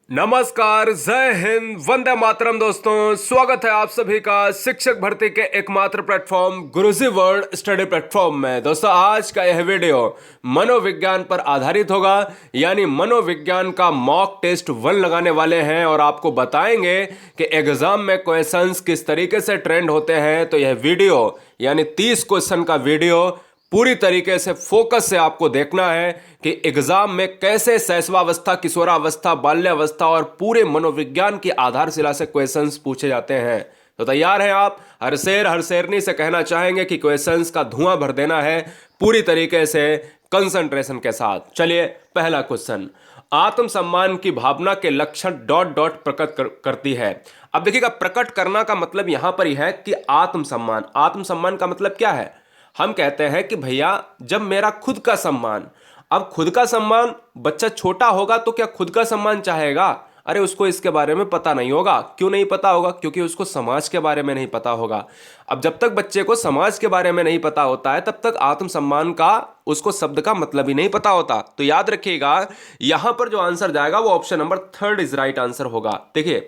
नमस्कार, जय हिंद, वंदे मातरम। दोस्तों, स्वागत है आप सभी का शिक्षक भर्ती के एकमात्र प्लेटफॉर्म गुरुजी वर्ल्ड स्टडी प्लेटफॉर्म में। दोस्तों, आज का यह वीडियो मनोविज्ञान पर आधारित होगा, यानी मनोविज्ञान का मॉक टेस्ट 1 लगाने वाले हैं और आपको बताएंगे कि एग्जाम में क्वेश्चंस किस तरीके से ट्रेंड होते हैं। तो यह वीडियो यानी 30 क्वेश्चन का वीडियो पूरी तरीके से फोकस से आपको देखना है कि एग्जाम में कैसे शैशवावस्था, किशोरावस्था, बाल्यावस्था और पूरे मनोविज्ञान की आधारशिला से क्वेश्चंस पूछे जाते हैं। तो तैयार हैं आप? हर शेर हर शेरनी से कहना चाहेंगे कि क्वेश्चंस का धुआं भर देना है पूरी तरीके से कंसंट्रेशन के साथ। चलिए, पहला क्वेश्चन, आत्मसम्मान की भावना के लक्षण डॉट डॉट प्रकट करती है। अब देखिएगा, प्रकट करना का मतलब यहां पर ही है कि आत्मसम्मान। आत्मसम्मान का मतलब क्या है? हम कहते हैं कि भैया, जब मेरा खुद का सम्मान, अब खुद का सम्मान, बच्चा छोटा होगा तो क्या खुद का सम्मान चाहेगा? अरे उसको इसके बारे में पता नहीं होगा। क्यों नहीं पता होगा? क्योंकि उसको समाज के बारे में नहीं पता होगा। अब जब तक बच्चे को समाज के बारे में नहीं पता होता है, तब तक आत्मसम्मान का, उसको शब्द का मतलब ही नहीं पता होता। तो याद रखिएगा, यहां पर जो आंसर जाएगा वो option number 3 is right answer होगा। देखिए,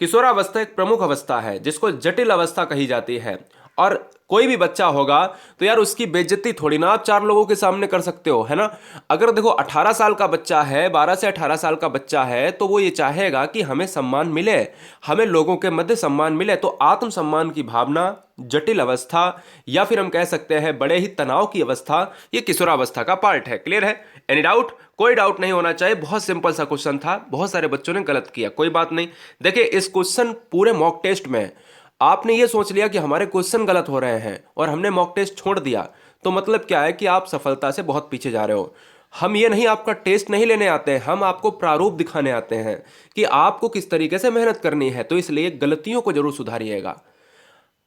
किशोरावस्था एक प्रमुख अवस्था है जिसको जटिल अवस्था कही जाती है। और कोई भी बच्चा होगा तो यार उसकी बेइज्जती थोड़ी ना आप 4 लोगों के सामने कर सकते हो, है ना। अगर देखो 18 साल का बच्चा है, 12 से 18 साल का बच्चा है, तो वो ये चाहेगा कि हमें सम्मान मिले, हमें लोगों के मध्य सम्मान मिले। तो आत्मसम्मान की भावना, जटिल अवस्था, या फिर हम कह सकते हैं बड़े ही तनाव की अवस्था, ये किशोरावस्था का पार्ट है। क्लियर है? Any doubt? कोई डाउट नहीं होना चाहिए। बहुत सिंपल सा क्वेश्चन था, बहुत सारे बच्चों ने गलत किया, कोई बात नहीं। देखिए, इस क्वेश्चन पूरे मॉक टेस्ट में आपने ये सोच लिया कि हमारे क्वेश्चन गलत हो रहे हैं और हमने मॉक टेस्ट छोड़ दिया, तो मतलब क्या है कि आप सफलता से बहुत पीछे जा रहे हो। हम ये नहीं, आपका टेस्ट नहीं लेने आते हैं, हम आपको प्रारूप दिखाने आते हैं कि आपको किस तरीके से मेहनत करनी है। तो इसलिए गलतियों को जरूर सुधारिएगा।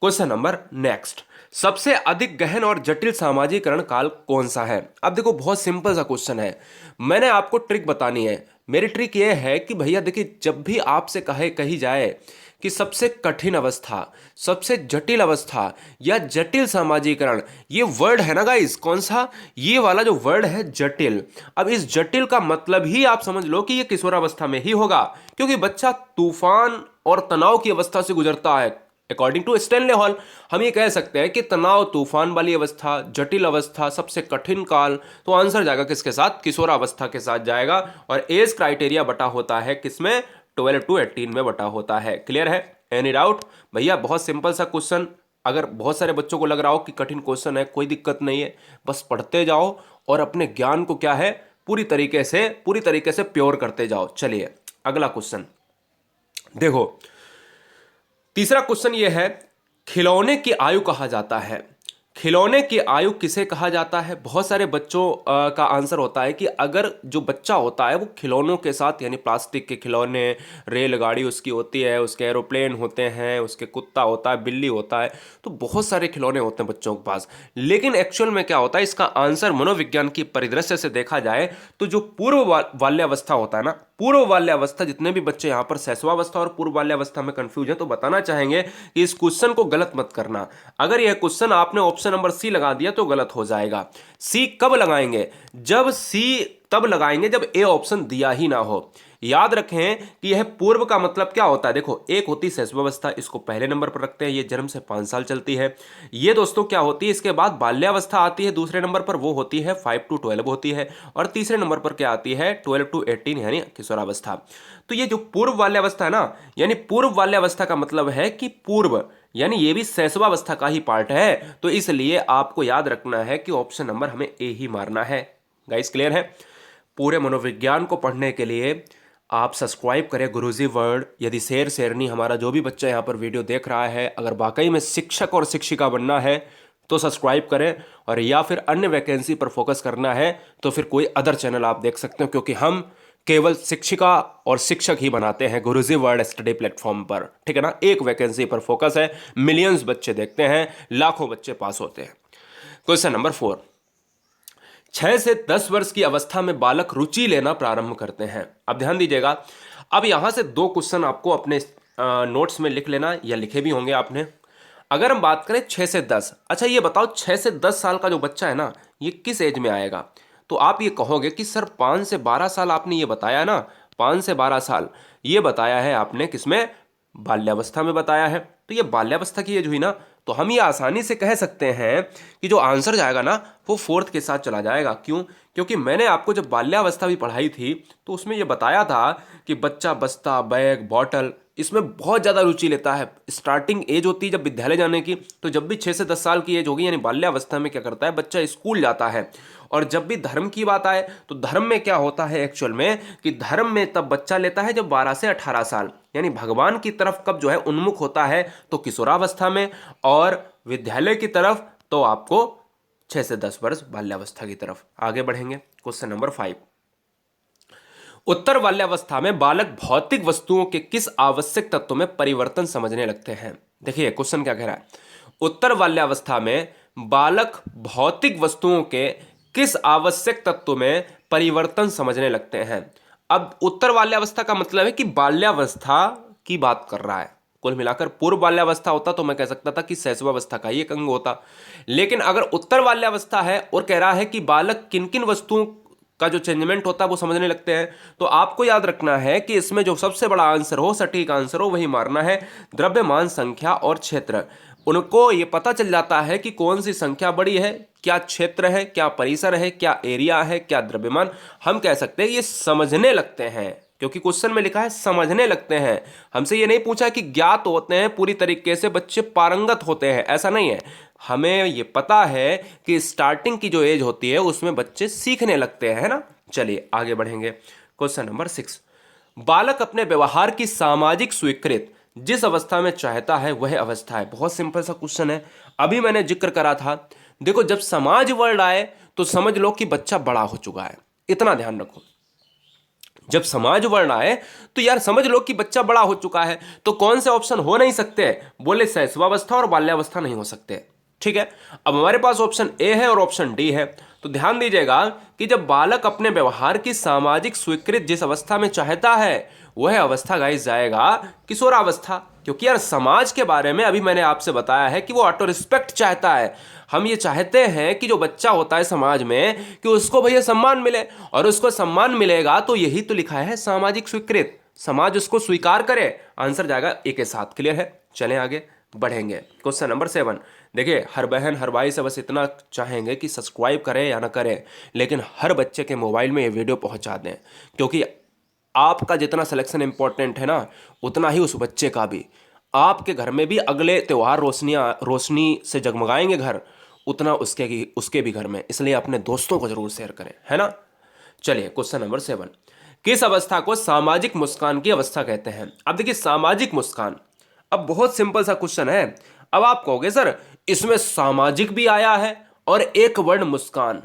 क्वेश्चन नंबर नेक्स्ट, सबसे अधिक गहन और जटिल सामाजिकरण काल कौन सा है? अब देखो, बहुत सिंपल सा क्वेश्चन है, मैंने आपको ट्रिक बतानी है। मेरी ट्रिक ये है कि भैया देखिए, जब भी आपसे कही जाए कि सबसे कठिन अवस्था, सबसे जटिल अवस्था या जटिल सामाजिकरण, ये वर्ड है ना गाइस, कौन सा? ये वाला जो वर्ड है जटिल। अब इस जटिल का मतलब ही आप समझ लो कि ये किशोरावस्था में ही होगा, क्योंकि बच्चा तूफान और तनाव की अवस्था से गुजरता है। अकॉर्डिंग टू स्टैनले हॉल हम ये कह सकते हैं कि तनाव, तूफान वाली अवस्था, जटिल अवस्था, सबसे कठिन काल। तो आंसर जाएगा किसके साथ? किशोरावस्था के साथ जाएगा। और एज क्राइटेरिया बटा होता है किसमें? 12 to 18 में बटा होता है। क्लियर है? Any doubt? भैया बहुत सिंपल सा क्वेश्चन, अगर बहुत सारे बच्चों को लग रहा हो कि कठिन क्वेश्चन है, कोई दिक्कत नहीं है, बस पढ़ते जाओ और अपने ज्ञान को क्या है, पूरी तरीके से प्योर करते जाओ। चलिए, अगला क्वेश्चन देखो। तीसरा क्वेश्चन ये है, खिलौने की आयु कहा जाता है। खिलौने की आयु किसे कहा जाता है? बहुत सारे बच्चों का आंसर होता है कि अगर जो बच्चा होता है वो खिलौनों के साथ, यानी प्लास्टिक के खिलौने, रेलगाड़ी उसकी होती है, उसके एरोप्लेन होते हैं, उसके कुत्ता होता है, बिल्ली होता है, तो बहुत सारे खिलौने होते हैं बच्चों के पास। लेकिन एक्चुअल में क्या होता है, इसका आंसर मनोविज्ञान की परिदृश्य से देखा जाए तो जो पूर्व बाल्यावस्था होता है ना, पूर्व बाल्यावस्था, जितने भी बच्चे यहाँ पर शैशवावस्था और पूर्व बाल्यावस्था में कंफ्यूज है, तो बताना चाहेंगे कि इस क्वेश्चन को गलत मत करना। अगर यह क्वेश्चन आपने ऑप्शन नंबर सी लगा दिया तो गलत हो जाएगा। सी कब लगाएंगे? जब सी तब लगाएंगे जब ए ऑप्शन दिया ही ना हो। याद रखें कि यह पूर्व का मतलब क्या होता है। देखो, एक होती है शैशवावस्था, इसको पहले नंबर पर रखते हैं, ये जन्म से 5 साल चलती है। ये दोस्तों क्या होती है, इसके बाद बाल्यावस्था आती है दूसरे नंबर पर, वो होती है 5 to 12 होती है। और तीसरे नंबर पर क्या आती है? 12 to 18 यानी किशोरावस्था। तो ये जो पूर्व बाल्यावस्था है ना, यानी पूर्व बाल्यावस्था का मतलब है कि पूर्व, यानी ये भी शैशवावस्था का ही पार्ट है। तो इसलिए आपको याद रखना है कि ऑप्शन नंबर हमें ए ही मारना है। गाइस क्लियर है? पूरे मनोविज्ञान को पढ़ने के लिए आप सब्सक्राइब करें गुरुजी वर्ल्ड। यदि शेर शेरनी हमारा जो भी बच्चा यहाँ पर वीडियो देख रहा है, अगर वाकई में शिक्षक और शिक्षिका बनना है तो सब्सक्राइब करें, और या फिर अन्य वैकेंसी पर फोकस करना है तो फिर कोई अदर चैनल आप देख सकते हो, क्योंकि हम केवल शिक्षिका और शिक्षक ही बनाते हैं गुरुजी वर्ल्ड स्टडी प्लेटफॉर्म पर। ठीक है ना? एक वैकेंसी पर फोकस है, मिलियंस बच्चे देखते हैं, लाखों बच्चे पास होते हैं। क्वेश्चन नंबर 4, 6 से 10 वर्ष की अवस्था में बालक रुचि लेना प्रारंभ करते हैं। अब ध्यान दीजिएगा, अब यहां से 2 क्वेश्चन आपको अपने नोट्स में लिख लेना, या लिखे भी होंगे आपने। अगर हम बात करें 6 से 10, अच्छा ये बताओ 6 से 10 साल का जो बच्चा है ना, ये किस एज में आएगा? तो आप ये कहोगे कि सर 5 से 12 साल आपने ये बताया ना, 5 से 12 साल ये बताया है आपने किसमें, बाल्यावस्था में बताया है। तो ये बाल्यावस्था की एज हुई ना, तो हम ये आसानी से कह सकते हैं कि जो आंसर जाएगा ना वो फोर्थ के साथ चला जाएगा। क्यों? क्योंकि मैंने आपको जब बाल्यावस्था भी पढ़ाई थी तो उसमें ये बताया था कि बच्चा बस्ता, बैग, बॉटल इसमें बहुत ज़्यादा रुचि लेता है। स्टार्टिंग एज होती है जब विद्यालय जाने की, तो जब भी 6 से 10 साल की एज होगी यानी बाल्यावस्था में क्या करता है बच्चा, स्कूल जाता है। और जब भी धर्म की बात आए तो धर्म में क्या होता है एक्चुअल में, कि धर्म में तब बच्चा लेता है जब 12 से 18 साल, यानी भगवान की तरफ कब जो है उन्मुख होता है तो किशोरावस्था में, और विद्यालय की तरफ तो आपको 6 से 10 वर्ष बाल्यावस्था की तरफ। आगे बढ़ेंगे, क्वेश्चन नंबर 5। उत्तर बाल्यावस्था में बालक भौतिक वस्तुओं के किस आवश्यक तत्व में परिवर्तन समझने लगते हैं? देखिए क्वेश्चन क्या कह रहा है, उत्तर बाल्यावस्था में बालक भौतिक वस्तुओं के किस आवश्यक तत्व में परिवर्तन समझने लगते हैं। अब उत्तर बाल्यावस्था का मतलब है कि बाल्यावस्था की बात कर रहा है। कुल मिलाकर पूर्व बाल्यावस्था होता तो मैं कह सकता था कि शैशवावस्था का ही एक अंग होता, लेकिन अगर उत्तर बाल्यावस्था है और कह रहा है कि बालक किन किन वस्तुओं का जो चेंजमेंट होता है वो समझने लगते हैं, तो आपको याद रखना है कि इसमें जो सबसे बड़ा आंसर हो, सटीक आंसर हो, वही मारना है। द्रव्यमान, संख्या और क्षेत्र, उनको ये पता चल जाता है कि कौन सी संख्या बड़ी है, क्या क्षेत्र है, क्या परिसर है, क्या एरिया है, क्या द्रव्यमान। हम कह सकते हैं ये समझने लगते हैं, क्योंकि क्वेश्चन में लिखा है समझने लगते हैं। हमसे ये नहीं पूछा कि ज्ञात होते हैं, पूरी तरीके से बच्चे पारंगत होते हैं, ऐसा नहीं है। हमें ये पता है कि स्टार्टिंग की जो एज होती है उसमें बच्चे सीखने लगते हैं, है ना। चलिए आगे बढ़ेंगे, क्वेश्चन नंबर 6। बालक अपने व्यवहार की सामाजिक स्वीकृति जिस अवस्था में चाहता है वह अवस्था है। बहुत सिंपल सा क्वेश्चन है, अभी मैंने जिक्र करा था। देखो जब समाज वर्ड आए तो समझ लो कि बच्चा बड़ा हो चुका है, इतना ध्यान रखो। जब समाज वर्ण आए तो यार समझ लो कि बच्चा बड़ा हो चुका है, तो कौन से ऑप्शन हो नहीं सकते, बोले शैशवावस्था और बाल्यावस्था नहीं हो सकते। ठीक है, अब हमारे पास ऑप्शन ए है और ऑप्शन डी है। तो ध्यान दीजिएगा कि जब बालक अपने व्यवहार की सामाजिक स्वीकृति जिस अवस्था में चाहता है वह अवस्था गाइस जाएगा किशोरावस्था। क्योंकि यार समाज के बारे में अभी मैंने आपसे बताया है कि वो ऑटो रिस्पेक्ट चाहता है। हम ये चाहते हैं कि जो बच्चा होता है समाज में कि उसको भैया सम्मान मिले, और उसको सम्मान मिलेगा तो यही तो लिखा है सामाजिक स्वीकृति, समाज उसको स्वीकार करे। आंसर जाएगा ए के साथ। क्लियर है, चलें आगे बढ़ेंगे, क्वेश्चन नंबर 7। देखिए हर बहन हर भाई से बस इतना चाहेंगे कि सब्सक्राइब करें या ना करें, लेकिन हर बच्चे के मोबाइल में ये वीडियो पहुंचा दें, क्योंकि आपका जितना सिलेक्शन इंपॉर्टेंट है ना उतना ही उस बच्चे का भी। आपके घर में भी अगले त्यौहार रोशनी से जगमगाएंगे घर, उतना उसके भी घर में, इसलिए अपने दोस्तों को जरूर शेयर करें, है ना। चलिए क्वेश्चन नंबर 7। किस अवस्था को सामाजिक मुस्कान की अवस्था कहते हैं? अब देखिए सामाजिक मुस्कान, अब बहुत सिंपल सा क्वेश्चन है। अब आप कहोगे सर इसमें सामाजिक भी आया है और एक वर्ड मुस्कान,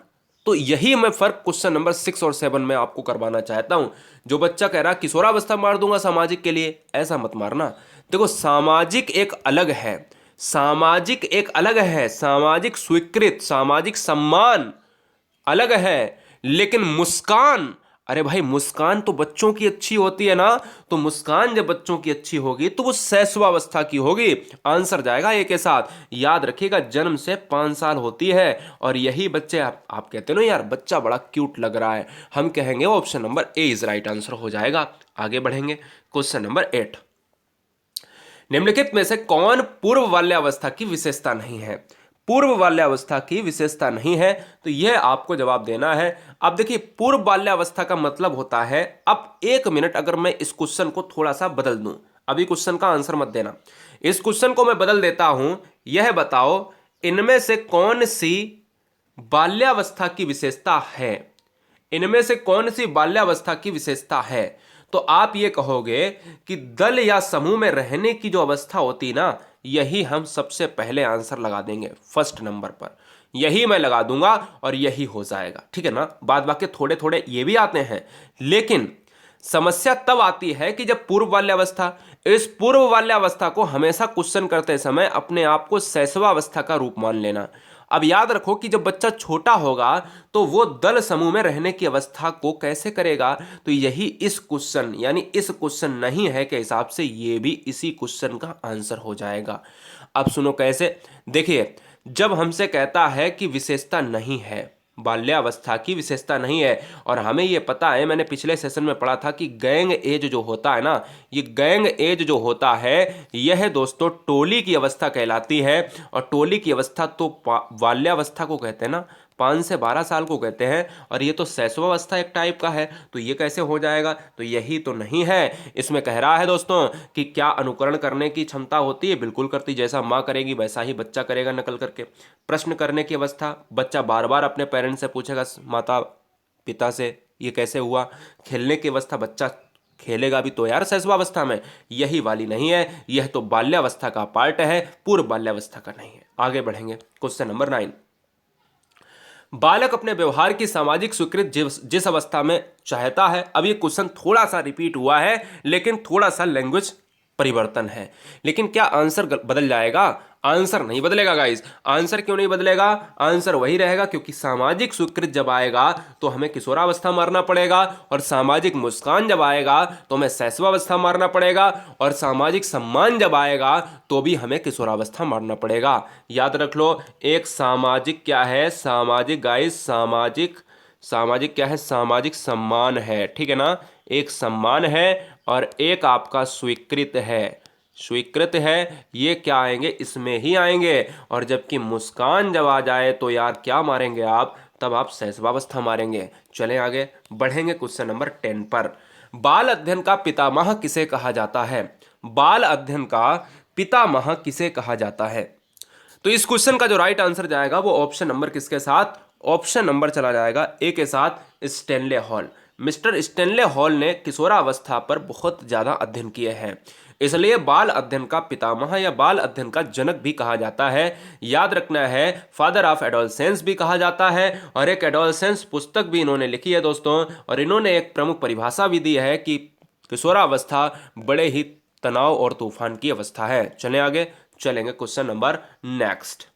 तो यही मैं फर्क क्वेश्चन नंबर 6 और 7 में आपको करवाना चाहता हूं। जो बच्चा कह रहा किशोरावस्था मार दूंगा सामाजिक के लिए, ऐसा मत मारना। देखो सामाजिक एक अलग है, सामाजिक एक अलग है, सामाजिक स्वीकृति, सामाजिक सम्मान अलग है, लेकिन मुस्कान, अरे भाई मुस्कान तो बच्चों की अच्छी होती है ना, तो मुस्कान जब बच्चों की अच्छी होगी तो वो शैशवावस्था की होगी। आंसर जाएगा ए के साथ। याद रखिएगा जन्म से 5 साल होती है, और यही बच्चे आप कहते हो ना यार बच्चा बड़ा क्यूट लग रहा है, हम कहेंगे option number A is right answer हो जाएगा। आगे बढ़ेंगे, क्वेश्चन नंबर 8। निम्नलिखित में से कौन पूर्व बाल्यावस्था की विशेषता नहीं है? पूर्व बाल्यावस्था की विशेषता नहीं है, तो यह आपको जवाब देना है। अब देखिए पूर्व बाल्यावस्था का मतलब होता है, अब 1 मिनट अगर मैं इस क्वेश्चन को थोड़ा सा बदल दूं, अभी क्वेश्चन का आंसर मत देना, इस क्वेश्चन को मैं बदल देता हूं। यह बताओ इनमें से कौन सी बाल्यावस्था की विशेषता है, इनमें से कौन सी बाल्यावस्था की विशेषता है? तो आप ये कहोगे कि दल या समूह में रहने की जो अवस्था होती ना, यही हम सबसे पहले आंसर लगा देंगे फर्स्ट नंबर पर, यही मैं लगा दूंगा और यही हो जाएगा। ठीक है ना, बाद बाकी थोड़े थोड़े ये भी आते हैं, लेकिन समस्या तब आती है कि जब पूर्व बाल्यावस्था, इस पूर्व बाल्यावस्था को हमेशा क्वेश्चन करते समय अपने आप को शैशवावस्था का रूप मान लेना। अब याद रखो कि जब बच्चा छोटा होगा तो वो दल समूह में रहने की अवस्था को कैसे करेगा, तो यही इस क्वेश्चन यानी इस क्वेश्चन नहीं है के हिसाब से ये भी इसी क्वेश्चन का आंसर हो जाएगा। अब सुनो कैसे, देखिए जब हमसे कहता है कि विशेषता नहीं है, बाल्यावस्था की विशेषता नहीं है। और हमें ये पता है, मैंने पिछले सेशन में पढ़ा था कि गैंग एज जो होता है ना, ये गैंग एज जो होता है यह दोस्तों टोली की अवस्था कहलाती है। और टोली की अवस्था तो बाल्यावस्था को कहते हैं ना, 5 से 12 साल को कहते हैं। और ये तो शैशवावस्था एक टाइप का है, तो ये कैसे हो जाएगा? तो यही तो नहीं है। इसमें कह रहा है दोस्तों कि क्या अनुकरण करने की क्षमता होती है? बिल्कुल करती, जैसा माँ करेगी वैसा ही बच्चा करेगा नकल करके। प्रश्न करने की अवस्था, बच्चा बार बार अपने पेरेंट्स से पूछेगा, माता पिता से, ये कैसे हुआ। खेलने की अवस्था, बच्चा खेलेगा भी तो यार शैशवावस्था में, यही वाली नहीं है। यह तो बाल्यावस्था का पार्ट है, पूर्व बाल्यावस्था का नहीं है। आगे बढ़ेंगे, क्वेश्चन नंबर 9। बालक अपने व्यवहार की सामाजिक स्वीकृति जिस अवस्था में चाहता है। अब ये क्वेश्चन थोड़ा सा रिपीट हुआ है, लेकिन थोड़ा सा लैंग्वेज परिवर्तन है। लेकिन क्या आंसर बदल जाएगा? आंसर नहीं बदलेगा गाइस। आंसर क्यों नहीं बदलेगा? आंसर वही रहेगा, क्योंकि सामाजिक स्वीकृति जब आएगा तो हमें किशोरावस्था मारना पड़ेगा, और सामाजिक मुस्कान जब आएगा तो हमें शैशवावस्था मारना पड़ेगा, और सामाजिक सम्मान जब आएगा तो भी हमें किशोरावस्था मारना पड़ेगा। याद रख लो, एक सामाजिक क्या है? सामाजिक गाइस, सामाजिक क्या है? सामाजिक सम्मान है, ठीक है ना। एक सम्मान है और एक आपका स्वीकृत है, स्वीकृत है। ये क्या आएंगे? इसमें ही आएंगे। और जबकि मुस्कान जब आ जाए तो यार क्या मारेंगे आप? तब आप शैशवावस्था मारेंगे। चलें आगे बढ़ेंगे क्वेश्चन नंबर 10 पर। बाल अध्ययन का पितामह किसे कहा जाता है? बाल अध्ययन का पितामह किसे कहा जाता है? तो इस क्वेश्चन का जो राइट आंसर जाएगा वो ऑप्शन नंबर किसके साथ? ऑप्शन नंबर चला जाएगा ए के साथ, Stanley hall. Mister Stanley hall ने किशोरावस्था पर बहुत ज़्यादा अध्ययन किए हैं, इसलिए बाल अध्ययन का पितामह या बाल अध्ययन का जनक भी कहा जाता है। याद रखना है, फादर ऑफ एडोलसेंस भी कहा जाता है। और एक एडोलसेंस पुस्तक भी इन्होंने लिखी है दोस्तों, और इन्होंने एक प्रमुख परिभाषा भी दी है कि किशोरावस्था बड़े ही तनाव और तूफान की अवस्था है। चलें आगे, चलेंगे क्वेश्चन नंबर नेक्स्ट।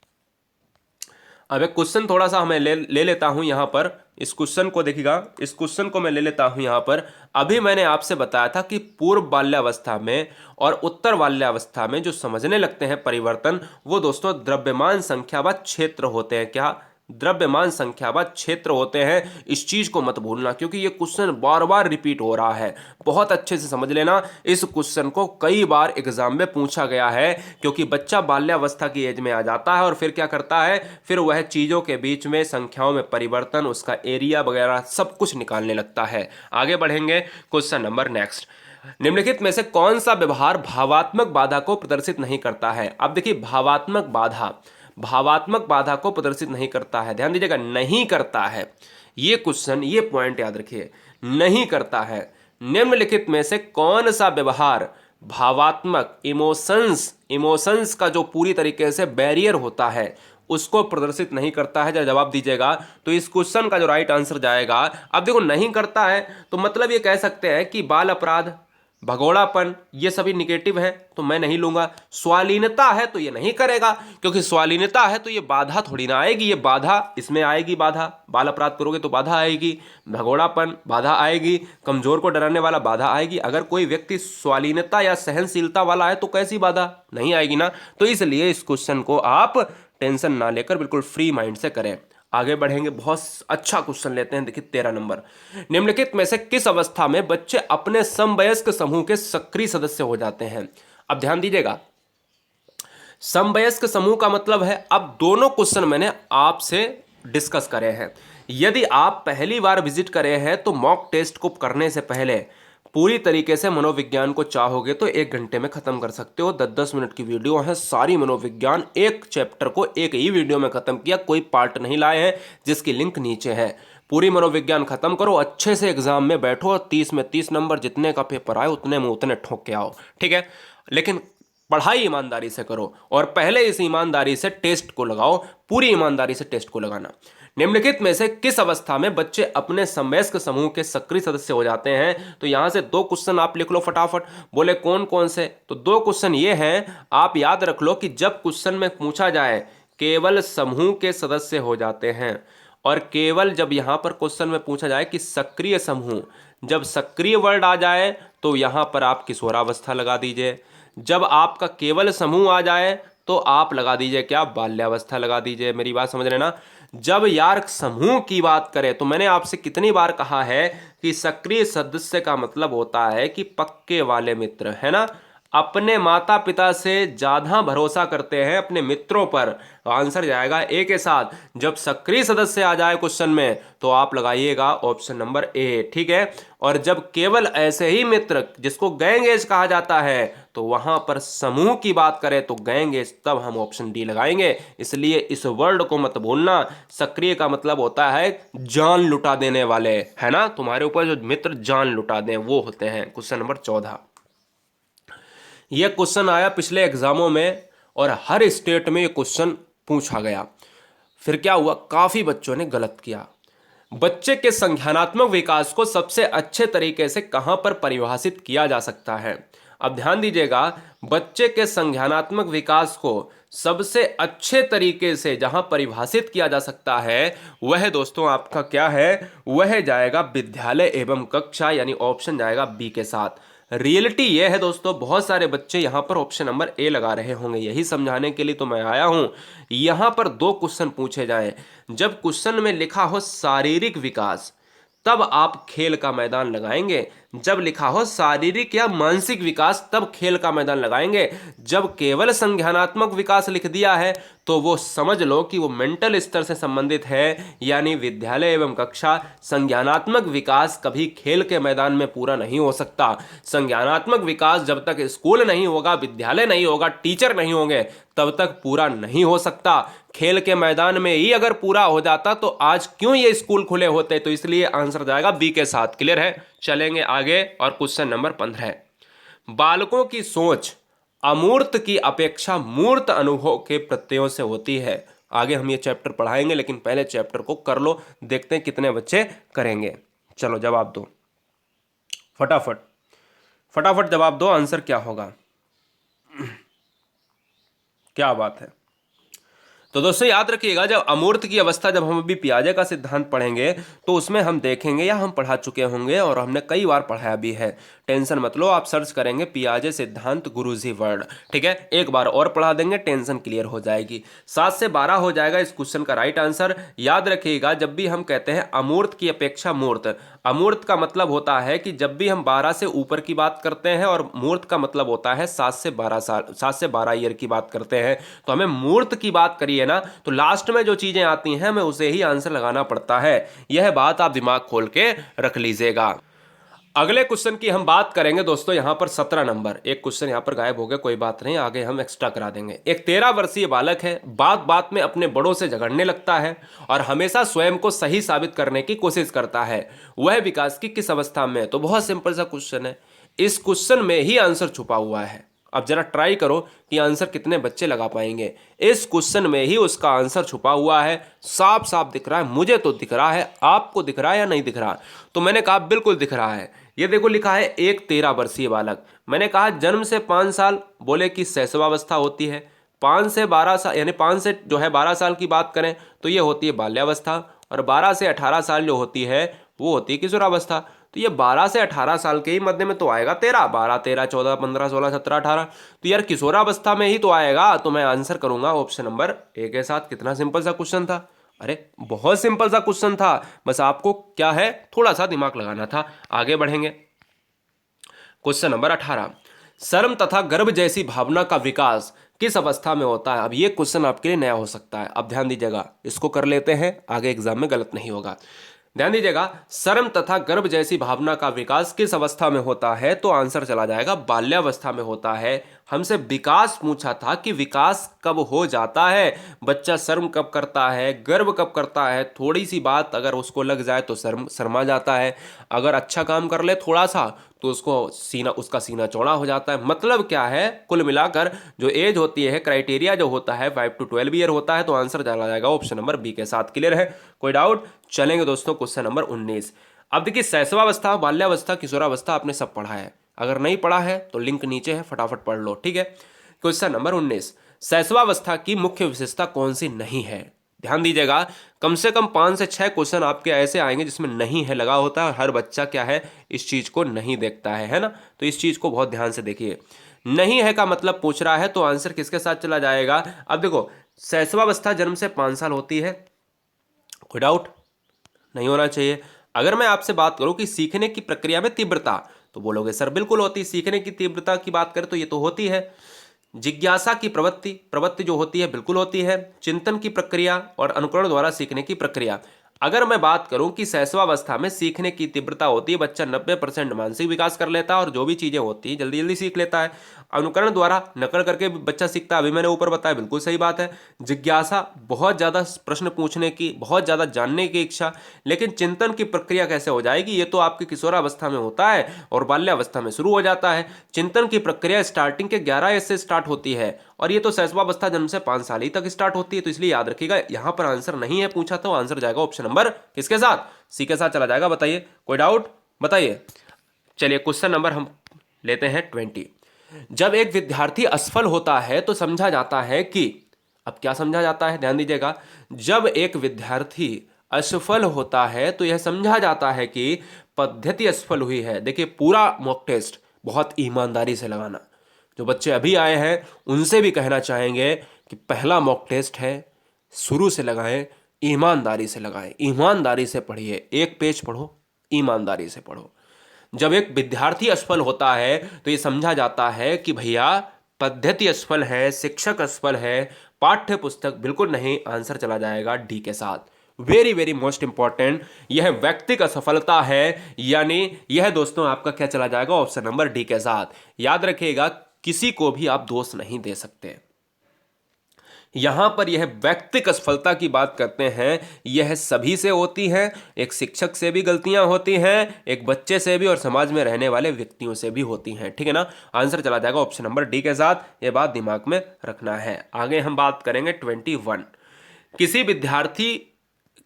अब एक क्वेश्चन थोड़ा सा हमें ले लेता हूं यहां पर। इस क्वेश्चन को देखिएगा, इस क्वेश्चन को मैं ले लेता हूं यहां पर। अभी मैंने आपसे बताया था कि पूर्व बाल्यावस्था में और उत्तर बाल्यावस्था में जो समझने लगते हैं परिवर्तन, वो दोस्तों द्रव्यमान संख्या व क्षेत्र होते हैं। क्या? द्रव्यमान संख्या व क्षेत्र होते हैं। इस चीज को मत भूलना, क्योंकि ये क्वेश्चन बार बार रिपीट हो रहा है। बहुत अच्छे से समझ लेना, इस क्वेश्चन को कई बार एग्जाम में पूछा गया है, क्योंकि बच्चा बाल्यावस्था की एज में आ जाता है और फिर क्या करता है? फिर वह चीजों के बीच में संख्याओं में परिवर्तन, उसका एरिया वगैरह सब कुछ निकालने लगता है। आगे बढ़ेंगे, क्वेश्चन नंबर नेक्स्ट। निम्नलिखित में से कौन सा व्यवहार भावात्मक बाधा को प्रदर्शित नहीं करता है? अब देखिए, भावात्मक बाधा को प्रदर्शित नहीं करता है। ध्यान दीजिएगा, नहीं करता है। ये क्वेश्चन, ये पॉइंट याद रखिए, नहीं करता है। निम्नलिखित में से कौन सा व्यवहार भावात्मक इमोशंस का जो पूरी तरीके से बैरियर होता है उसको प्रदर्शित नहीं करता है? जब जवाब दीजिएगा तो इस क्वेश्चन का जो राइट आंसर जाएगा, अब देखो नहीं करता है तो मतलब ये कह सकते हैं कि बाल अपराध, भगोड़ापन, ये सभी निगेटिव है, तो मैं नहीं लूंगा। स्वालीनता है तो ये नहीं करेगा, क्योंकि स्वालीनता है तो ये बाधा थोड़ी ना आएगी, ये बाधा इसमें आएगी। बाधा, बाल अपराध करोगे तो बाधा आएगी, भगोड़ापन बाधा आएगी, कमजोर को डराने वाला बाधा आएगी। अगर कोई व्यक्ति स्वालीनता या सहनशीलता वाला है तो कैसी बाधा? नहीं आएगी ना। तो इसलिए इस क्वेश्चन को आप टेंशन ना लेकर बिल्कुल फ्री माइंड से करें। आगे बढ़ेंगे, बहुत अच्छा क्वेश्चन लेते हैं। देखिए 13 नंबर। निम्नलिखित में से किस अवस्था में बच्चे अपने समवयस्क समूह के सक्रिय सदस्य हो जाते हैं? अब ध्यान दीजिएगा, समवयस्क समूह का मतलब है, अब दोनों क्वेश्चन मैंने आपसे डिस्कस करे हैं। यदि आप पहली बार विजिट करे हैं तो मॉक टेस्ट को करने से पहले पूरी तरीके से मनोविज्ञान को चाहोगे तो 1 घंटे में खत्म कर सकते हो। 10-10 मिनट की वीडियो है, सारी मनोविज्ञान एक चैप्टर को एक ही वीडियो में खत्म किया, कोई पार्ट नहीं लाए हैं, जिसकी लिंक नीचे है। पूरी मनोविज्ञान खत्म करो, अच्छे से एग्जाम में बैठो और 30 में 30 नंबर, जितने का पेपर आए उतने में उतने ठोक के आओ, ठीक है। लेकिन पढ़ाई ईमानदारी से करो, और पहले इस ईमानदारी से टेस्ट को लगाओ, पूरी ईमानदारी से टेस्ट को लगाना। निम्नलिखित में से किस अवस्था में बच्चे अपने समवयस्क समूह के सक्रिय सदस्य हो जाते हैं? तो यहां से 2 क्वेश्चन आप लिख लो फटाफट। बोले कौन कौन से? तो 2 क्वेश्चन ये हैं, आप याद रख लो कि जब क्वेश्चन में पूछा जाए केवल समूह के सदस्य हो जाते हैं, और केवल जब यहां पर क्वेश्चन में पूछा जाए कि सक्रिय समूह, जब सक्रिय वर्ड आ जाए तो यहां पर आप किशोरावस्था लगा दीजिए। जब आपका केवल समूह आ जाए तो आप लगा दीजिए क्या? बाल्यावस्था लगा दीजिए। मेरी बात समझ रहे ना। जब यार समूह की बात करें तो मैंने आपसे कितनी बार कहा है कि सक्रिय सदस्य का मतलब होता है कि पक्के वाले मित्र, है ना, अपने माता पिता से ज्यादा भरोसा करते हैं अपने मित्रों पर। तो आंसर जाएगा ए के साथ। जब सक्रिय सदस्य आ जाए क्वेश्चन में तो आप लगाइएगा ऑप्शन नंबर ए, ठीक है। और जब केवल ऐसे ही मित्र जिसको गैंगेज कहा जाता है तो वहां पर समूह की बात करें तो गैंगेज, तब हम ऑप्शन डी लगाएंगे। इसलिए इस वर्ड को मत भूलना। सक्रिय का मतलब होता है जान लुटा देने वाले, है ना, तुम्हारे ऊपर जो मित्र जान लुटा दें वो होते हैं। क्वेश्चन नंबर 14, यह क्वेश्चन आया पिछले एग्जामों में और हर स्टेट में यह क्वेश्चन पूछा गया। फिर क्या हुआ, काफी बच्चों ने गलत किया। बच्चे के संज्ञानात्मक विकास को सबसे अच्छे तरीके से कहां पर परिभाषित किया जा सकता है। अब ध्यान दीजिएगा, बच्चे के संज्ञानात्मक विकास को सबसे अच्छे तरीके से जहां परिभाषित किया जा सकता है वह दोस्तों आपका क्या है, वह जाएगा विद्यालय एवं कक्षा, यानी ऑप्शन जाएगा बी के साथ। रियलिटी यह है दोस्तों, बहुत सारे बच्चे यहां पर ऑप्शन नंबर ए लगा रहे होंगे, यही समझाने के लिए तो मैं आया हूं। यहां पर दो क्वेश्चन पूछे जाएं, जब क्वेश्चन में लिखा हो शारीरिक विकास तब आप खेल का मैदान लगाएंगे, जब लिखा हो शारीरिक या मानसिक विकास तब खेल का मैदान लगाएंगे। जब केवल संज्ञानात्मक विकास लिख दिया है तो वो समझ लो कि वो मेंटल स्तर से संबंधित है, यानी विद्यालय एवं कक्षा। संज्ञानात्मक विकास कभी खेल के मैदान में पूरा नहीं हो सकता। संज्ञानात्मक विकास जब तक स्कूल नहीं होगा, विद्यालय नहीं होगा, टीचर नहीं होंगे, तब तक पूरा नहीं हो सकता। खेल के मैदान में ही अगर पूरा हो जाता तो आज क्यों ये स्कूल खुले होते। तो इसलिए आंसर जाएगा बी के साथ। क्लियर है, चलेंगे आगे। और क्वेश्चन नंबर 15, बालकों की सोच अमूर्त की अपेक्षा मूर्त अनुभव के प्रत्ययों से होती है। आगे हम ये चैप्टर पढ़ाएंगे, लेकिन पहले चैप्टर को कर लो, देखते हैं कितने बच्चे करेंगे। चलो जवाब दो, फटाफट फटाफट जवाब दो, आंसर क्या होगा। क्या बात है। तो दोस्तों याद रखिएगा, जब अमूर्त की अवस्था, जब हम अभी पियाजे का सिद्धांत पढ़ेंगे तो उसमें हम देखेंगे, या हम पढ़ा चुके होंगे और हमने कई बार पढ़ाया भी है, टेंशन मत लो, आप सर्च करेंगे पियाजे सिद्धांत गुरुजी वर्ड, ठीक है, एक बार और पढ़ा देंगे, टेंशन क्लियर हो जाएगी। 7 से 12 हो जाएगा इस क्वेश्चन का राइट आंसर। याद रखिएगा, जब भी हम कहते हैं अमूर्त की अपेक्षा मूर्त, अमूर्त का मतलब होता है कि जब भी हम 12 से ऊपर की बात करते हैं, और मूर्त का मतलब होता है 7 से 12 साल, 7 से 12 ईयर की बात करते हैं, तो हमें मूर्त की बात करिए ना तो लास्ट में जो चीजें आती हैं हमें उसे ही आंसर लगाना पड़ता है। यह बात आप दिमाग खोल के रख लीजिएगा। अगले क्वेश्चन की हम बात करेंगे दोस्तों, यहां पर 17 नंबर, एक क्वेश्चन यहां पर गायब हो गया, कोई बात नहीं, आगे हम एक्स्ट्रा करा देंगे। एक 13 वर्षीय बालक है, बात बात में अपने बड़ों से झगड़ने लगता है और हमेशा स्वयं को सही साबित करने की कोशिश करता है। वह विकास की किस अवस्था में है। तो बहुत सिंपल सा क्वेश्चन है, इस क्वेश्चन में ही आंसर छुपा हुआ है। अब जरा ट्राई करो कि आंसर कितने बच्चे लगा पाएंगे। इस क्वेश्चन में ही उसका आंसर छुपा हुआ है, साफ साफ दिख रहा है, मुझे तो दिख रहा है, आपको दिख रहा है या नहीं दिख रहा। तो मैंने कहा बिल्कुल दिख रहा है। ये देखो लिखा है एक 13 वर्षीय बालक, मैंने कहा जन्म से 5 साल, बोले कि शैशवावस्था होती है। 5 से 12 साल, यानी 5 से जो है 12 साल की बात करें तो ये होती है बाल्यावस्था, और 12 से 18 साल जो होती है वो होती है किशोरावस्था। तो ये 12 से 18 साल के ही मध्य में तो आएगा 13, 12, 13, 14, 15, 16, 17, 18, तो यार किशोरावस्था में ही तो आएगा। तो मैं आंसर करूंगा ऑप्शन नंबर ए के साथ। कितना सिंपल सा क्वेश्चन था, अरे बहुत सिंपल सा क्वेश्चन था, बस आपको क्या है थोड़ा सा दिमाग लगाना था। आगे बढ़ेंगे, क्वेश्चन नंबर 18, शर्म तथा गर्व जैसी भावना का विकास किस अवस्था में होता है। अब ये क्वेश्चन आपके लिए नया हो सकता है, अब ध्यान दीजिएगा, इसको कर लेते हैं, आगे एग्जाम में गलत नहीं होगा। ध्यान दीजिएगा, शर्म तथा गर्व जैसी भावना का विकास किस अवस्था में होता है, तो आंसर चला जाएगा बाल्यावस्था में होता है। हमसे विकास पूछा था कि विकास कब हो जाता है, बच्चा शर्म कब करता है, गर्व कब करता है, थोड़ी सी बात अगर उसको लग जाए तो शर्मा जाता है, अगर अच्छा काम कर ले थोड़ा सा तो उसका सीना चौड़ा हो जाता है। मतलब क्या है, कुल मिलाकर जो एज होती है, क्राइटेरिया जो होता है 5 to 12 ईयर होता है। तो आंसर चला जाएगा ऑप्शन नंबर बी के साथ। क्लियर है, कोई डाउट। चलेंगे दोस्तों क्वेश्चन नंबर 19। अब देखिए शैशवावस्था, बाल्यावस्था, किशोरावस्था आपने सब पढ़ा है, अगर नहीं पढ़ा है तो लिंक नीचे है, फटाफट पढ़ लो, ठीक है। क्वेश्चन नंबर 19, शैशवावस्था की मुख्य विशेषता कौन सी नहीं है। ध्यान दीजिएगा, कम से कम 5 से 6 क्वेश्चन आपके ऐसे आएंगे जिसमें नहीं है लगा होता है, हर बच्चा क्या है इस चीज को नहीं देखता है ना। तो इस चीज को बहुत ध्यान से देखिए, नहीं है का मतलब पूछ रहा है तो आंसर किसके साथ चला जाएगा। अब देखो शैशवावस्था जन्म से 5 साल होती है, कोई डाउट नहीं होना चाहिए। अगर मैं आपसे बात करूं कि सीखने की प्रक्रिया में तीव्रता, तो बोलोगे सर बिल्कुल होती है। सीखने की तीव्रता की बात करें तो ये तो होती है। जिज्ञासा की प्रवृत्ति प्रवृत्ति जो होती है बिल्कुल होती है। चिंतन की प्रक्रिया और अनुकरण द्वारा सीखने की प्रक्रिया। अगर मैं बात करूं कि शैशवावस्था में सीखने की तीव्रता होती है, बच्चा 90% मानसिक विकास कर लेता है और जो भी चीजें होती हैं जल्दी जल्दी सीख लेता है। अनुकरण द्वारा नकल करके भी बच्चा सीखता है, अभी मैंने ऊपर बताया, बिल्कुल सही बात है। जिज्ञासा, बहुत ज्यादा प्रश्न पूछने की, बहुत ज्यादा जानने की इच्छा। लेकिन चिंतन की प्रक्रिया कैसे हो जाएगी, ये तो आपकी किशोरावस्था में होता है और बाल्यावस्था में शुरू हो जाता है। चिंतन की प्रक्रिया स्टार्टिंग के 11 एज से स्टार्ट होती है और ये तो शैशवावस्था जन्म से 5 साल ही तक स्टार्ट होती है। तो इसलिए याद रखिएगा, यहां पर आंसर नहीं है पूछा तो आंसर जाएगा ऑप्शन नंबर किसके साथ, सी के साथ चला जाएगा। बताइए, कोई डाउट बताइए। चलिए क्वेश्चन नंबर हम लेते हैं 20। जब एक विद्यार्थी असफल होता है तो समझा जाता है कि, अब क्या समझा जाता है, ध्यान दीजिएगा। जब एक विद्यार्थी असफल होता है तो यह समझा जाता है कि पद्धति असफल हुई है। देखिए पूरा मॉक टेस्ट बहुत ईमानदारी से लगाना। जो बच्चे अभी आए हैं उनसे भी कहना चाहेंगे कि पहला मॉक टेस्ट है, शुरू से लगाएं, ईमानदारी से लगाएं, ईमानदारी से पढ़िए। एक पेज पढ़ो, ईमानदारी से पढ़ो। जब एक विद्यार्थी असफल होता है तो ये समझा जाता है कि भैया पद्धति असफल है, शिक्षक असफल है, पाठ्य पुस्तक बिल्कुल नहीं। आंसर चला जाएगा डी के साथ। वेरी वेरी मोस्ट इंपॉर्टेंट, यह व्यक्तिगत असफलता है, यानी यह दोस्तों आपका क्या चला जाएगा, ऑप्शन नंबर डी के साथ। याद रखिएगा, किसी को भी आप दोष नहीं दे सकते। यहां पर यह व्यक्तिगत असफलता की बात करते हैं, यह सभी से होती है। एक शिक्षक से भी गलतियां होती हैं, एक बच्चे से भी, और समाज में रहने वाले व्यक्तियों से भी होती हैं। ठीक है ना, आंसर चला जाएगा ऑप्शन नंबर डी के साथ। यह बात दिमाग में रखना है। आगे हम बात करेंगे 21। किसी विद्यार्थी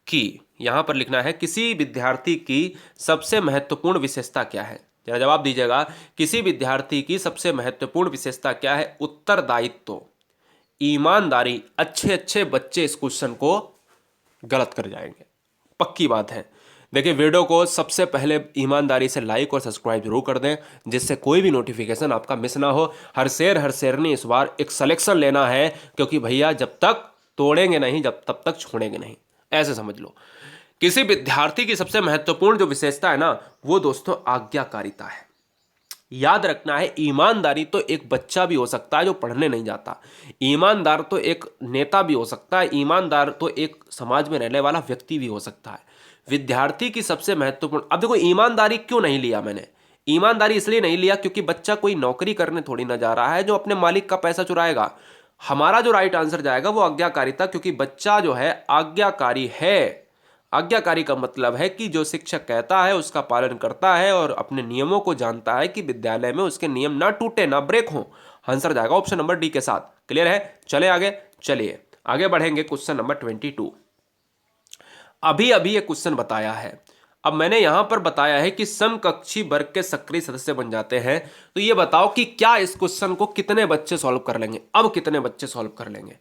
की, यहां पर लिखना है, किसी विद्यार्थी की सबसे महत्वपूर्ण विशेषता क्या है। जरा जवाब दीजिएगा, किसी विद्यार्थी की सबसे महत्वपूर्ण विशेषता क्या है। उत्तरदायित्व, ईमानदारी। अच्छे अच्छे बच्चे इस क्वेश्चन को गलत कर जाएंगे, पक्की बात है। देखिए वीडियो को सबसे पहले ईमानदारी से लाइक और सब्सक्राइब जरूर कर दें, जिससे कोई भी नोटिफिकेशन आपका मिस ना हो। हर शेर ने इस बार एक सिलेक्शन लेना है, क्योंकि भैया जब तक तोड़ेंगे नहीं, जब तब तक छोड़ेंगे नहीं, ऐसे समझ लो। किसी विद्यार्थी की सबसे महत्वपूर्ण जो विशेषता है ना, वो दोस्तों आज्ञाकारिता है। याद रखना है, ईमानदारी तो एक बच्चा भी हो सकता है जो पढ़ने नहीं जाता, ईमानदार तो एक नेता भी हो सकता है, ईमानदार तो एक समाज में रहने वाला व्यक्ति भी हो सकता है। विद्यार्थी की सबसे महत्वपूर्ण, अब देखो ईमानदारी क्यों नहीं लिया मैंने, ईमानदारी इसलिए नहीं लिया क्योंकि बच्चा कोई नौकरी करने थोड़ी ना जा रहा है जो अपने मालिक का पैसा चुराएगा। हमारा जो राइट आंसर जाएगा वो आज्ञाकारिता, क्योंकि बच्चा जो है आज्ञाकारी है। आज्ञाकारी का मतलब है कि जो शिक्षक कहता है उसका पालन करता है और अपने नियमों को जानता है कि विद्यालय में उसके नियम ना टूटे, ना ब्रेक हो। आंसर जाएगा ऑप्शन नंबर डी के साथ। क्लियर है, चले आगे। चलिए आगे बढ़ेंगे, क्वेश्चन नंबर 22। अभी अभी ये क्वेश्चन बताया है। अब मैंने यहां पर बताया है कि समकक्षी वर्ग के सक्रिय सदस्य बन जाते हैं। तो ये बताओ कि क्या इस क्वेश्चन को कितने बच्चे सॉल्व कर लेंगे। अब कितने बच्चे सॉल्व कर लेंगे,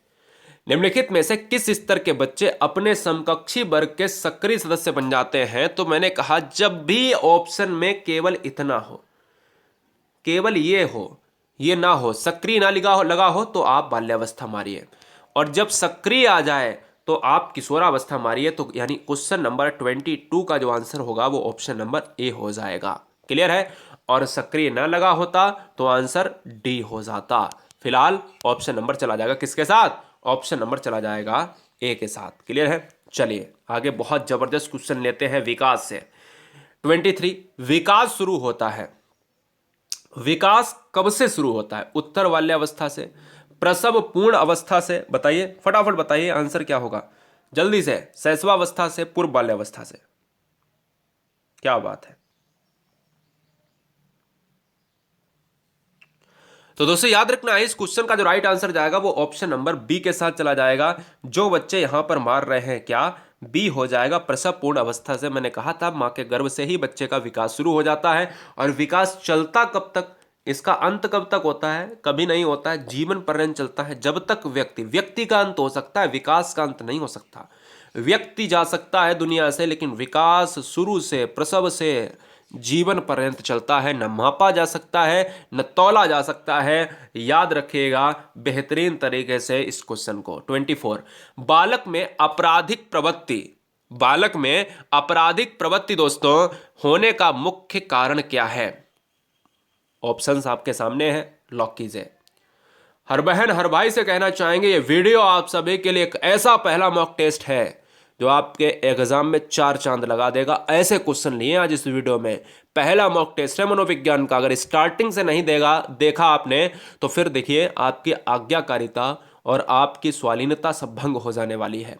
निम्नलिखित में से किस स्तर के बच्चे अपने समकक्षी वर्ग के सक्रिय सदस्य बन जाते हैं। तो मैंने कहा जब भी ऑप्शन में केवल इतना हो, केवल ये हो, ये ना हो, सक्रिय ना लगा हो तो आप बाल्यावस्था मारिए, और जब सक्रिय आ जाए तो आप किशोरावस्था मारिए। तो यानी क्वेश्चन नंबर 22 का जो आंसर होगा वो ऑप्शन नंबर ए हो जाएगा। क्लियर है, और सक्रिय ना लगा होता तो आंसर डी हो जाता। फिलहाल ऑप्शन नंबर चला जाएगा किसके साथ, ऑप्शन नंबर चला जाएगा ए के साथ। क्लियर है, चलिए आगे बहुत जबरदस्त क्वेश्चन लेते हैं विकास से। 23, विकास शुरू होता है, विकास कब से शुरू होता है। उत्तर बाल्यावस्था से, प्रसव पूर्ण अवस्था से। बताइए फटाफट बताइए आंसर क्या होगा जल्दी से। शैशवावस्था से, पूर्व बाल्यावस्था से। क्या बात है। तो दोस्तों याद रखना है, इस क्वेश्चन का जो राइट आंसर जाएगा वो ऑप्शन नंबर बी के साथ चला जाएगा। जो बच्चे यहां पर मार रहे हैं क्या, बी हो जाएगा। प्रसव पूर्ण अवस्था से, मैंने कहा था मां के गर्भ से ही बच्चे का विकास शुरू हो जाता है। और विकास चलता कब तक, इसका अंत कब तक होता है, कभी नहीं होता है, जीवन पर्यंत चलता है। जब तक व्यक्ति का अंत हो सकता है, विकास का अंत नहीं हो सकता। व्यक्ति जा सकता है दुनिया से, लेकिन विकास शुरू से, प्रसव से जीवन पर्यंत चलता है। न मापा जा सकता है, न तौला जा सकता है। याद रखिएगा बेहतरीन तरीके से इस क्वेश्चन को। 24, बालक में आपराधिक प्रवृत्ति बालक में आपराधिक प्रवृत्ति दोस्तों होने का मुख्य कारण क्या है? ऑप्शंस आपके सामने हैं, लॉक कीजिए। हर बहन हर भाई से कहना चाहेंगे ये वीडियो आप सभी के लिए एक ऐसा पहला मॉक टेस्ट है जो आपके एग्जाम में 4 चांद लगा देगा। ऐसे क्वेश्चन लिए आज इस वीडियो में। पहला मॉक टेस्ट है मनोविज्ञान का। अगर स्टार्टिंग से नहीं देखा आपने तो फिर देखिए आपकी आज्ञाकारिता और आपकी स्वालीनता सब भंग हो जाने वाली है।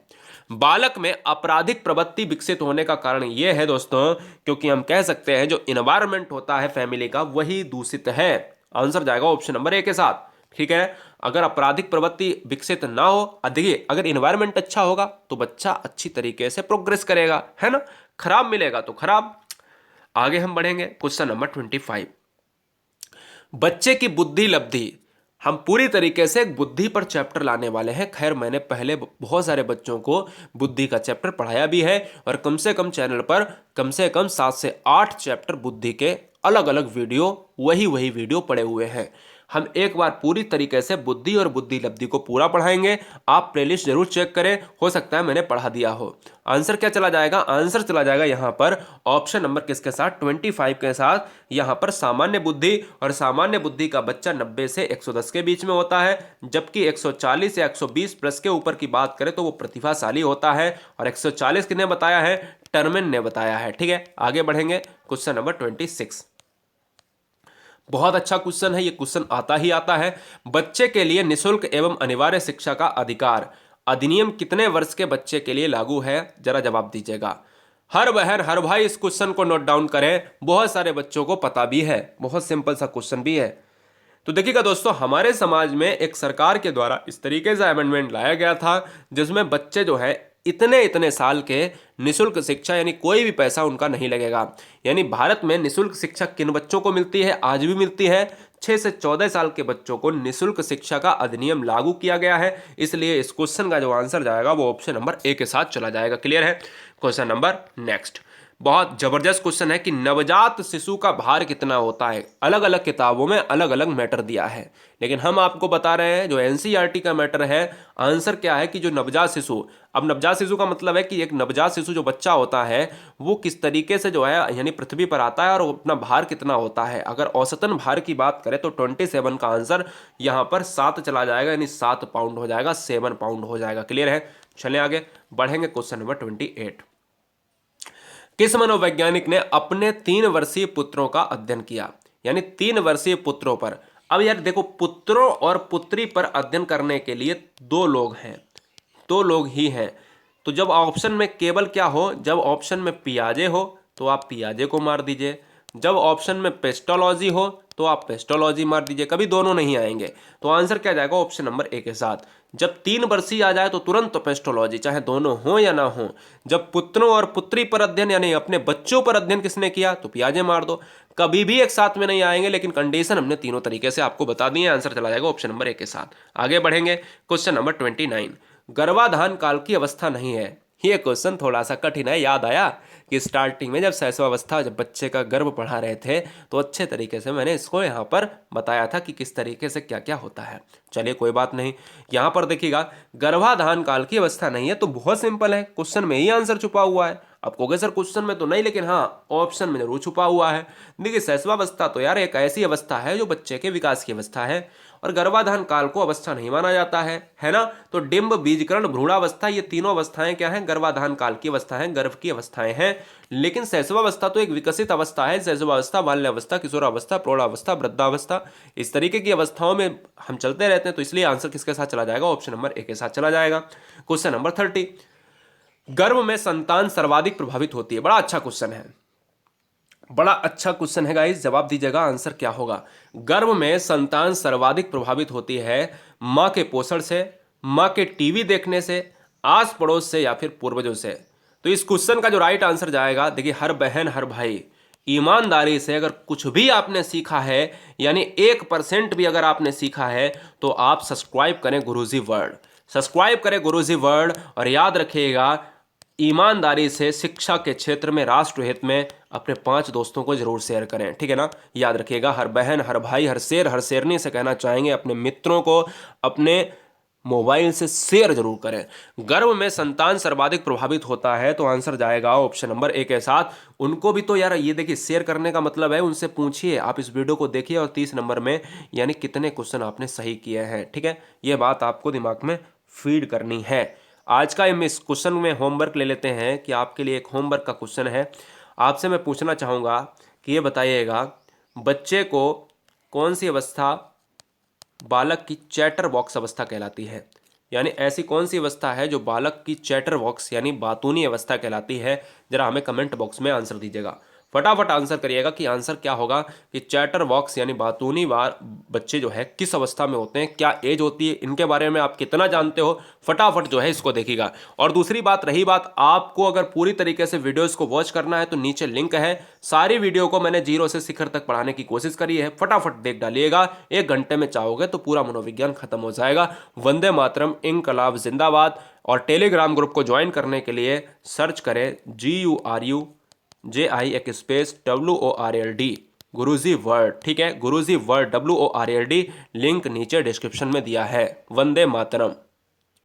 बालक में आपराधिक प्रवृत्ति विकसित होने का कारण यह है दोस्तों, क्योंकि हम कह सकते हैं जो इन्वायरमेंट होता है फैमिली का वही दूषित है। आंसर जाएगा ऑप्शन नंबर ए के साथ। ठीक है, अगर आपराधिक प्रवृत्ति विकसित ना हो, देखिए अगर इन्वायरमेंट अच्छा होगा तो बच्चा अच्छी तरीके से प्रोग्रेस करेगा, है ना। खराब मिलेगा तो खराब। आगे हम बढ़ेंगे क्वेश्चन नंबर 25। बच्चे की बुद्धि लब्धि। हम पूरी तरीके से बुद्धि पर चैप्टर लाने वाले हैं। खैर मैंने पहले बहुत सारे बच्चों को बुद्धि का चैप्टर पढ़ाया भी है और कम से कम चैनल पर कम से कम 7 से 8 चैप्टर बुद्धि के अलग अलग वीडियो वही वीडियो पड़े हुए हैं। हम एक बार पूरी तरीके से बुद्धि और बुद्धि लब्धि को पूरा पढ़ाएंगे। आप प्लेलिस्ट जरूर चेक करें, हो सकता है मैंने पढ़ा दिया हो। आंसर क्या चला जाएगा? आंसर चला जाएगा यहाँ पर ऑप्शन नंबर किसके साथ? 25 के साथ। यहाँ पर सामान्य बुद्धि, और सामान्य बुद्धि का बच्चा 90 से 110 के बीच में होता है, जबकि 140 या 120 प्लस के ऊपर की बात करें तो वो प्रतिभाशाली होता है। और 140 किसने बताया है? टर्मेन ने बताया है। ठीक है, आगे बढ़ेंगे क्वेश्चन नंबर 26। बहुत अच्छा क्वेश्चन है, ये क्वेश्चन आता ही आता है। बच्चे के लिए निःशुल्क एवं अनिवार्य शिक्षा का अधिकार अधिनियम कितने वर्ष के बच्चे के लिए लागू है? जरा जवाब दीजिएगा। हर बहन हर भाई इस क्वेश्चन को नोट डाउन करें, बहुत सारे बच्चों को पता भी है, बहुत सिंपल सा क्वेश्चन भी है। तो देखिएगा दोस्तों, हमारे समाज में एक सरकार के द्वारा इस तरीके से अमेंडमेंट लाया गया था जिसमें बच्चे जो है इतने इतने साल के निःशुल्क शिक्षा, यानी कोई भी पैसा उनका नहीं लगेगा। यानी भारत में निःशुल्क शिक्षा किन बच्चों को मिलती है? आज भी मिलती है। 6 से 14 साल के बच्चों को निःशुल्क शिक्षा का अधिनियम लागू किया गया है। इसलिए इस क्वेश्चन का जो आंसर जाएगा वो ऑप्शन नंबर ए के साथ चला जाएगा। क्लियर है? क्वेश्चन नंबर नेक्स्ट, बहुत जबरदस्त क्वेश्चन है कि नवजात शिशु का भार कितना होता है? अलग अलग किताबों में अलग अलग मैटर दिया है, लेकिन हम आपको बता रहे हैं जो एनसीईआरटी का मैटर है। आंसर क्या है कि जो नवजात शिशु, अब नवजात शिशु का मतलब है कि एक नवजात शिशु जो बच्चा होता है वो किस तरीके से जो है यानी पृथ्वी पर आता है और अपना भार कितना होता है। अगर औसतन भार की बात करें तो 27 का आंसर यहाँ पर 7 चला जाएगा, यानी 7 पाउंड हो जाएगा, 7 पाउंड हो जाएगा। क्लियर है? चलें आगे बढ़ेंगे क्वेश्चन नंबर 28। किस मनोवैज्ञानिक ने अपने 3 वर्षीय पुत्रों का अध्ययन किया? यानी 3 वर्षीय पुत्रों पर। अब यार देखो, पुत्रों और पुत्री पर अध्ययन करने के लिए 2 लोग हैं, 2 लोग ही हैं। तो जब ऑप्शन में केवल क्या हो, जब ऑप्शन में पियाजे हो तो आप पियाजे को मार दीजिए, जब ऑप्शन में पेस्टोलॉजी हो तो आप पेस्टोलॉजी मार दीजिए, कभी दोनों नहीं आएंगे। तो आंसर क्या जाएगा? ऑप्शन नंबर ए के साथ। जब 3 वर्षीय आ जाए तो तुरंत तो पेस्टोलॉजी, चाहे दोनों हो या ना हो। जब पुत्रों और पुत्री पर अध्ययन यानी अपने बच्चों पर अध्ययन किसने किया तो पियाजे मार दो। कभी भी एक साथ में नहीं आएंगे, लेकिन कंडीशन हमने तीनों तरीके से आपको बता दी है। आंसर चला जाएगा ऑप्शन नंबर ए के साथ। आगे बढ़ेंगे क्वेश्चन नंबर 29। गर्भाधान काल की अवस्था नहीं है। ये क्वेश्चन थोड़ा सा कठिन है। याद आया कि स्टार्टिंग में जब शैशवावस्था, जब बच्चे का गर्भ पढ़ा रहे थे तो अच्छे तरीके से मैंने इसको यहाँ पर बताया था कि किस तरीके से क्या क्या होता है। चलिए कोई बात नहीं, यहाँ पर देखिएगा गर्भाधान काल की अवस्था नहीं है तो बहुत सिंपल है, क्वेश्चन में ही आंसर छुपा हुआ है। आप कहोगे सर क्वेश्चन में तो नहीं, लेकिन हाँ ऑप्शन में जरूर छुपा हुआ है। देखिए शैशवावस्था तो यार एक ऐसी अवस्था है जो बच्चे के विकास की अवस्था है, और गर्भाधान काल को अवस्था नहीं माना जाता है ना। तो डिंब, बीजकरण, भ्रूणावस्था, ये तीनों अवस्थाएं क्या हैं? गर्भाधान काल की अवस्था है, गर्भ की अवस्थाएं हैं। लेकिन शैशवावस्था तो एक विकसित अवस्था है। शैशवावस्था, बाल्यावस्था, किशोरावस्था, प्रौढ़ावस्था, वृद्धावस्था, इस तरीके की अवस्थाओं में हम चलते रहते हैं। तो इसलिए आंसर किसके साथ चला जाएगा? ऑप्शन नंबर ए के साथ चला जाएगा। Question number 30। गर्भ में संतान सर्वाधिक प्रभावित होती है। बड़ा अच्छा क्वेश्चन है, बड़ा अच्छा क्वेश्चन है गाइस, जवाब दीजिएगा। आंसर क्या होगा? गर्भ में संतान सर्वाधिक प्रभावित होती है मां के पोषण से, मां के टीवी देखने से, आस पड़ोस से, या फिर पूर्वजों से। तो इस क्वेश्चन का जो राइट आंसर जाएगा, देखिए हर बहन हर भाई ईमानदारी से अगर कुछ भी आपने सीखा है, यानी 1% भी अगर आपने सीखा है, तो आप सब्सक्राइब करें गुरुजी वर्ल्ड, सब्सक्राइब करें गुरुजी वर्ल्ड। और याद रखिएगा, ईमानदारी से शिक्षा के क्षेत्र में, राष्ट्र हित में अपने 5 दोस्तों को जरूर शेयर करें। ठीक है ना? याद रखिएगा, हर बहन हर भाई हर शेर हर शेरनी से कहना चाहेंगे अपने मित्रों को, अपने मोबाइल से शेयर जरूर करें। गर्भ में संतान सर्वाधिक प्रभावित होता है, तो आंसर जाएगा ऑप्शन नंबर ए के साथ। उनको भी तो यार ये देखिए शेयर करने का मतलब है, उनसे पूछिए, आप इस वीडियो को देखिए और 30 नंबर में यानी कितने क्वेश्चन आपने सही किए हैं। ठीक है, ये बात आपको दिमाग में फीड करनी है। आज का इस क्वेश्चन में होमवर्क ले लेते हैं कि आपके लिए एक होमवर्क का क्वेश्चन है। आपसे मैं पूछना चाहूँगा कि ये बताइएगा, बच्चे को कौन सी अवस्था बालक की चैटर बॉक्स अवस्था कहलाती है? यानी ऐसी कौन सी अवस्था है जो बालक की चैटर बॉक्स यानी बातूनी अवस्था कहलाती है? जरा हमें कमेंट बॉक्स में आंसर दीजिएगा। फटाफट आंसर करिएगा कि आंसर क्या होगा, कि चैटर बॉक्स यानी बातूनी बच्चे जो है किस अवस्था में होते हैं, क्या एज होती है, इनके बारे में आप कितना जानते हो, फटाफट जो है इसको देखिएगा। और दूसरी बात, रही बात आपको अगर पूरी तरीके से वीडियोस को वॉच करना है तो नीचे लिंक है, सारी वीडियो को मैंने जीरो से शिखर तक पढ़ाने की कोशिश करी है, फटाफट देख डालिएगा। 1 घंटे में चाहोगे तो पूरा मनोविज्ञान खत्म हो जाएगा। वंदे मातरम, इनकलाब जिंदाबाद। और टेलीग्राम ग्रुप को ज्वाइन करने के लिए सर्च करें GURUJI एक स्पेस WORLD गुरुजी वर्ल्ड। ठीक है, गुरुजी वर्ल्ड WORLD, लिंक नीचे डिस्क्रिप्शन में दिया है। वंदे मातरम।